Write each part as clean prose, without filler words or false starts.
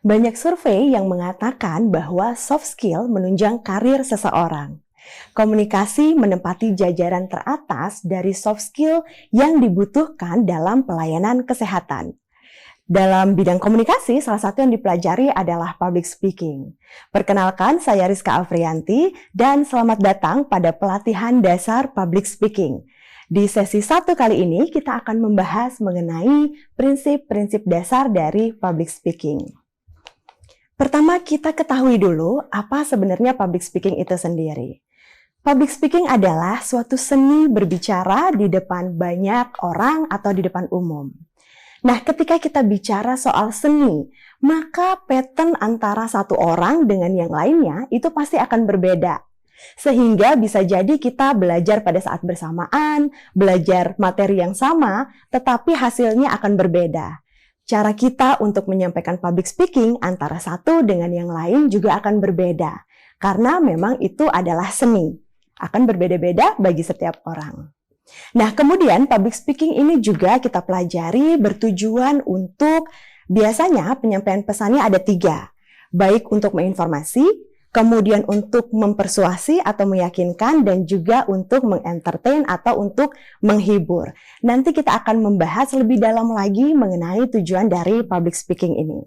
Banyak survei yang mengatakan bahwa soft skill menunjang karir seseorang. Komunikasi menempati jajaran teratas dari soft skill yang dibutuhkan dalam pelayanan kesehatan. Dalam bidang komunikasi, salah satu yang dipelajari adalah public speaking. Perkenalkan, saya Rizka Afrianti dan selamat datang pada pelatihan dasar public speaking. Di sesi 1 kali ini, kita akan membahas mengenai prinsip-prinsip dasar dari public speaking. Pertama, kita ketahui dulu apa sebenarnya public speaking itu sendiri. Public speaking adalah suatu seni berbicara di depan banyak orang atau di depan umum. Nah, ketika kita bicara soal seni, maka pattern antara satu orang dengan yang lainnya itu pasti akan berbeda. Sehingga bisa jadi kita belajar pada saat bersamaan, belajar materi yang sama, tetapi hasilnya akan berbeda. Cara kita untuk menyampaikan public speaking antara satu dengan yang lain juga akan berbeda. Karena memang itu adalah seni. Akan berbeda-beda bagi setiap orang. Nah, kemudian public speaking ini juga kita pelajari bertujuan untuk biasanya penyampaian pesannya ada 3. Baik untuk menginformasi, kemudian untuk mempersuasi atau meyakinkan, dan juga untuk mengentertain atau untuk menghibur. Nanti kita akan membahas lebih dalam lagi mengenai tujuan dari public speaking ini.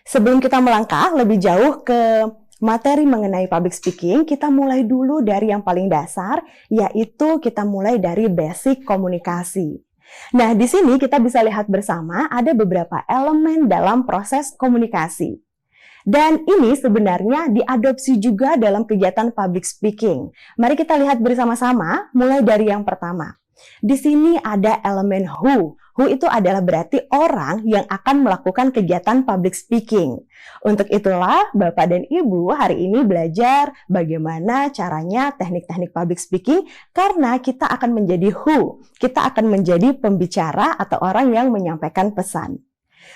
Sebelum kita melangkah lebih jauh ke materi mengenai public speaking, kita mulai dulu dari yang paling dasar, yaitu kita mulai dari basic komunikasi. Nah, di sini kita bisa lihat bersama ada beberapa elemen dalam proses komunikasi. Dan ini sebenarnya diadopsi juga dalam kegiatan public speaking. Mari kita lihat bersama-sama, mulai dari yang pertama. Di sini ada elemen who. Who itu adalah berarti orang yang akan melakukan kegiatan public speaking. Untuk itulah Bapak dan Ibu hari ini belajar bagaimana caranya teknik-teknik public speaking, karena kita akan menjadi who. Kita akan menjadi pembicara atau orang yang menyampaikan pesan.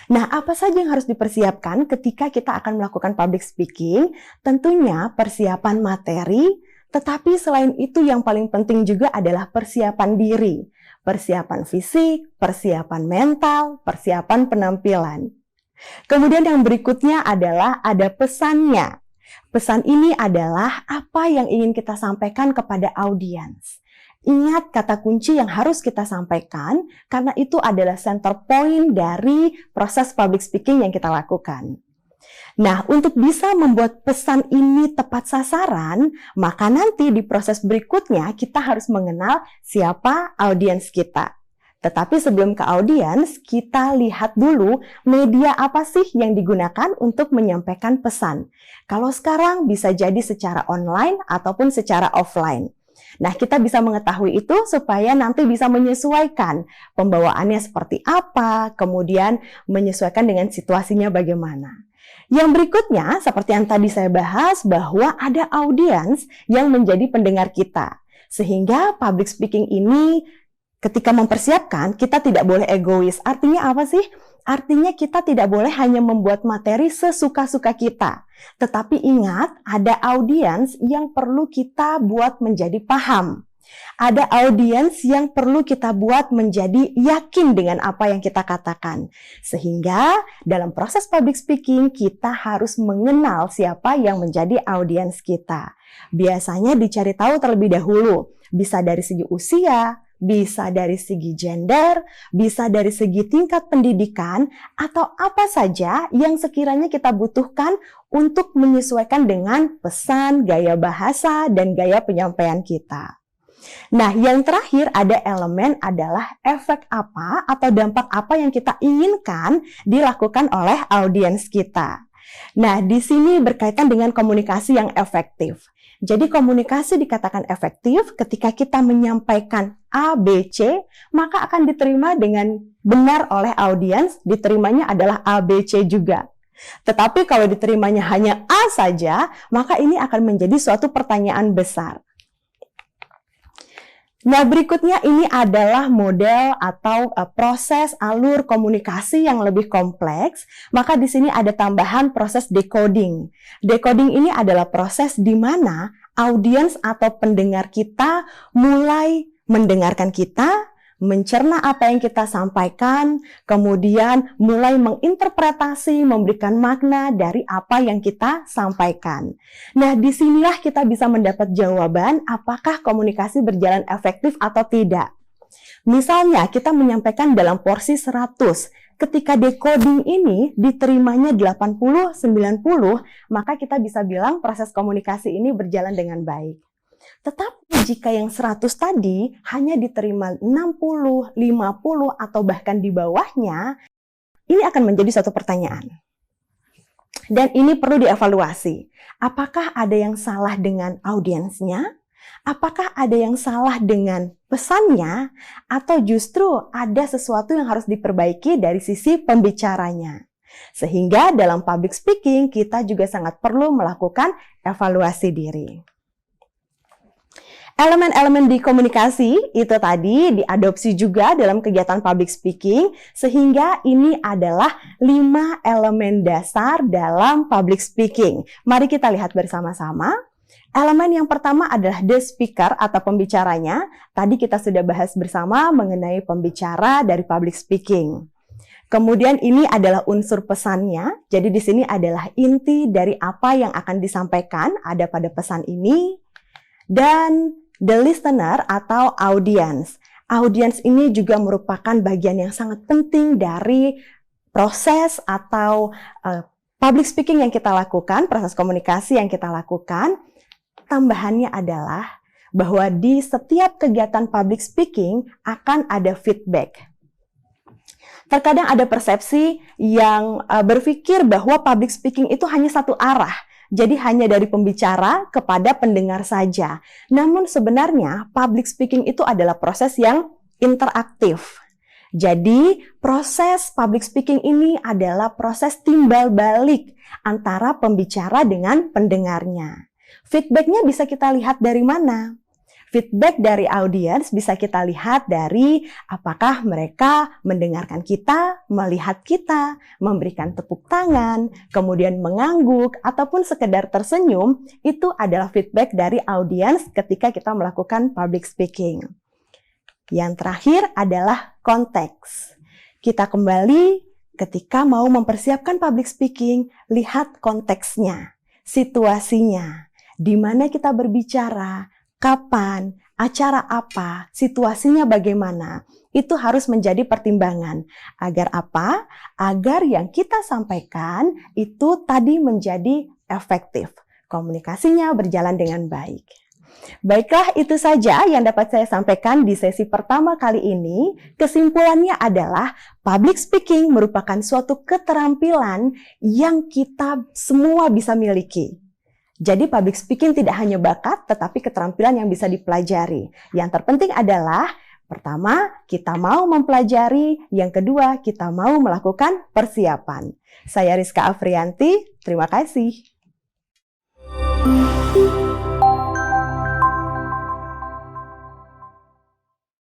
Nah, apa saja yang harus dipersiapkan ketika kita akan melakukan public speaking? Tentunya persiapan materi, tetapi selain itu yang paling penting juga adalah persiapan diri. Persiapan fisik, persiapan mental, persiapan penampilan. Kemudian yang berikutnya adalah ada pesannya. Pesan ini adalah apa yang ingin kita sampaikan kepada audiens. Ingat kata kunci yang harus kita sampaikan, karena itu adalah center point dari proses public speaking yang kita lakukan. Nah, untuk bisa membuat pesan ini tepat sasaran, maka nanti di proses berikutnya kita harus mengenal siapa audiens kita. Tetapi sebelum ke audiens, kita lihat dulu media apa sih yang digunakan untuk menyampaikan pesan. Kalau sekarang bisa jadi secara online ataupun secara offline. Nah, kita bisa mengetahui itu supaya nanti bisa menyesuaikan pembawaannya seperti apa, kemudian menyesuaikan dengan situasinya bagaimana. Yang berikutnya, seperti yang tadi saya bahas, bahwa ada audiens yang menjadi pendengar kita. Sehingga public speaking ini ketika mempersiapkan, kita tidak boleh egois. Artinya apa sih? Artinya kita tidak boleh hanya membuat materi sesuka-suka kita. Tetapi ingat, ada audiens yang perlu kita buat menjadi paham. Ada audiens yang perlu kita buat menjadi yakin dengan apa yang kita katakan. Sehingga dalam proses public speaking, kita harus mengenal siapa yang menjadi audiens kita. Biasanya dicari tahu terlebih dahulu. Bisa dari segi usia, bisa dari segi gender, bisa dari segi tingkat pendidikan, atau apa saja yang sekiranya kita butuhkan untuk menyesuaikan dengan pesan, gaya bahasa, dan gaya penyampaian kita. Nah, yang terakhir ada elemen adalah efek apa atau dampak apa yang kita inginkan dilakukan oleh audiens kita. Nah, di sini berkaitan dengan komunikasi yang efektif. Jadi komunikasi dikatakan efektif ketika kita menyampaikan A, B, C, maka akan diterima dengan benar oleh audiens, diterimanya adalah A, B, C juga. Tetapi kalau diterimanya hanya A saja, maka ini akan menjadi suatu pertanyaan besar. Nah, berikutnya ini adalah model atau proses alur komunikasi yang lebih kompleks. Maka di sini ada tambahan proses decoding. Decoding ini adalah proses di mana audiens atau pendengar kita mulai mendengarkan kita, mencerna apa yang kita sampaikan, kemudian mulai menginterpretasi, memberikan makna dari apa yang kita sampaikan. Nah, disinilah kita bisa mendapat jawaban apakah komunikasi berjalan efektif atau tidak. Misalnya, kita menyampaikan dalam porsi 100, ketika decoding ini diterimanya 80, 90, maka kita bisa bilang proses komunikasi ini berjalan dengan baik. Tetapi jika yang 100 tadi hanya diterima 60, 50, atau bahkan di bawahnya, ini akan menjadi suatu pertanyaan. Dan ini perlu dievaluasi. Apakah ada yang salah dengan audiensnya? Apakah ada yang salah dengan pesannya, atau justru ada sesuatu yang harus diperbaiki dari sisi pembicaranya? Sehingga dalam public speaking kita juga sangat perlu melakukan evaluasi diri. Elemen-elemen di komunikasi itu tadi diadopsi juga dalam kegiatan public speaking, sehingga ini adalah 5 elemen dasar dalam public speaking. Mari kita lihat bersama-sama. Elemen yang pertama adalah the speaker atau pembicaranya. Tadi kita sudah bahas bersama mengenai pembicara dari public speaking. Kemudian ini adalah unsur pesannya. Jadi di sini adalah inti dari apa yang akan disampaikan ada pada pesan ini. Dan the listener atau audience. Audience ini juga merupakan bagian yang sangat penting dari proses atau public speaking yang kita lakukan, proses komunikasi yang kita lakukan. Tambahannya adalah bahwa di setiap kegiatan public speaking akan ada feedback. Terkadang ada persepsi yang berpikir bahwa public speaking itu hanya satu arah. Jadi hanya dari pembicara kepada pendengar saja. Namun sebenarnya public speaking itu adalah proses yang interaktif. Jadi proses public speaking ini adalah proses timbal balik antara pembicara dengan pendengarnya. Feedback-nya bisa kita lihat dari mana? Feedback dari audiens bisa kita lihat dari apakah mereka mendengarkan kita, melihat kita, memberikan tepuk tangan, kemudian mengangguk, ataupun sekedar tersenyum. Itu adalah feedback dari audiens ketika kita melakukan public speaking. Yang terakhir adalah konteks. Kita kembali ketika mau mempersiapkan public speaking, lihat konteksnya, situasinya. Di mana kita berbicara, kapan, acara apa, situasinya bagaimana, itu harus menjadi pertimbangan. Agar apa? Agar yang kita sampaikan itu tadi menjadi efektif. Komunikasinya berjalan dengan baik. Baiklah, itu saja yang dapat saya sampaikan di sesi pertama kali ini. Kesimpulannya adalah public speaking merupakan suatu keterampilan yang kita semua bisa miliki. Jadi public speaking tidak hanya bakat, tetapi keterampilan yang bisa dipelajari. Yang terpenting adalah, pertama, kita mau mempelajari. Yang kedua, kita mau melakukan persiapan. Saya Rizka Afrianti, terima kasih.